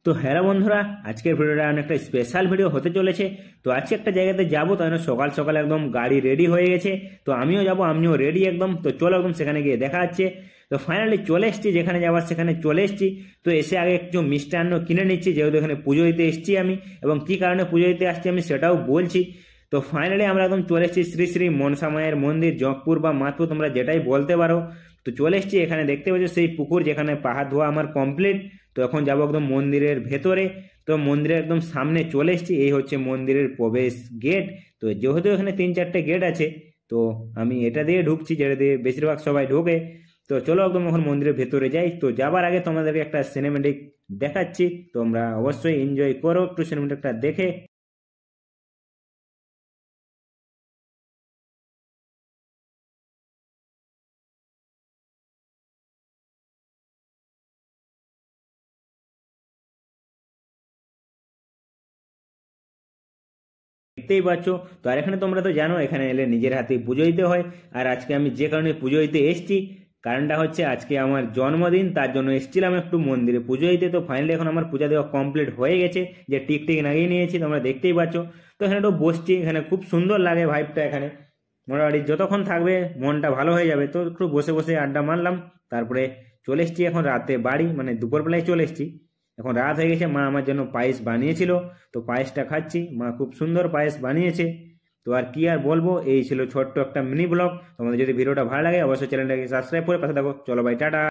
তো হ্যালো বন্ধুরা, আজকের ভিডিওটা অনেকটা স্পেশাল ভিডিও হতে চলেছে। তো আজকে একটা জায়গাতে যাবো, তাই জন্য সকাল সকাল একদম গাড়ি রেডি হয়ে গেছে। তো আমিও যাবো, আমিও রেডি একদম। তো চলো একদম সেখানে গিয়ে দেখা যাচ্ছে। তো ফাইনালি চলে এসেছি, যেখানে যাওয়ার সেখানে চলে এসেছি। তো এসে আগে একটু মিষ্টান্ন কিনে নিচ্ছি, যেহেতু এখানে পুজো দিতে এসেছি আমি, এবং কি কারণে পুজো দিতে আসছি আমি সেটাও বলছি। তো ফাইনালি আমরা একদম চলে এসেছি শ্রী শ্রী মনসা মায়ের মন্দির, জগপুর বা মাতপুর, তোমরা যেটাই বলতে পারো। তো চলে এসেছি, এখানে দেখতে পাচ্ছ সেই পুকুর, যেখানে পাহাড় ধোয়া আমার কমপ্লিট। তো এখন যাবো একদম মন্দিরের ভেতরে। তো মন্দিরের একদম সামনে চলে এসেছি, এই হচ্ছে মন্দিরের প্রবেশ গেট। তো যেহেতু এখানে 3-4টে গেট আছে, তো আমি এটা দিয়ে ঢুকছি, যেটা দিয়ে বেশিরভাগ সবাই ঢোকে। তো চলো একদম এখন মন্দিরের ভেতরে যাই। তো যাবার আগে তোমাদেরকে একটা সিনেমেটিক দেখাচ্ছি, তোমরা অবশ্যই এনজয় করো একটু সিনেমেটিকটা দেখে। দেখতেই পাচ্ছ। তো আর এখানে তোমরা তো জানো, এখানে এলে নিজের হাতে পুজো দিতে হয়। আর আজকে আমি যে কারণে পুজো দিতে এসেছি, কারণটা হচ্ছে আজকে আমার জন্মদিন, তার জন্য এসেছিলাম একটু মন্দিরে পুজো দিতে। তো ফাইনালি এখন আমার পূজা দেওয়া কমপ্লিট হয়ে গেছে, যে টিক টিক লাগিয়ে নিয়েছি, তোমরা দেখতেই পাচ্ছ। তো এখানে একটু বসছি, এখানে খুব সুন্দর লাগে ভাইবটা এখানে। মোটামুটি যতক্ষণ থাকবে মনটা ভালো হয়ে যাবে। তো একটু বসে বসে আড্ডা মারলাম, তারপরে চলে এসেছি এখন রাতে বাড়ি, মানে দুপুরবেলায় চলে এসেছি। এখন রাত হয়ে গেছে, মা আমার জন্য পায়েস বানিয়েছিল। তো পায়েসটা খাচ্ছি, মা খুব সুন্দর পায়েস বানিয়েছে। তো আর কি আর বলবো, এই ছিল ছোট্ট একটা মিনি ব্লগ। তোমাদের যদি ভিডিওটা ভালো লাগে অবশ্যই চ্যানেলটাকে সাবস্ক্রাইব করে পাশে থাকো। চলো ভাই, টাটা।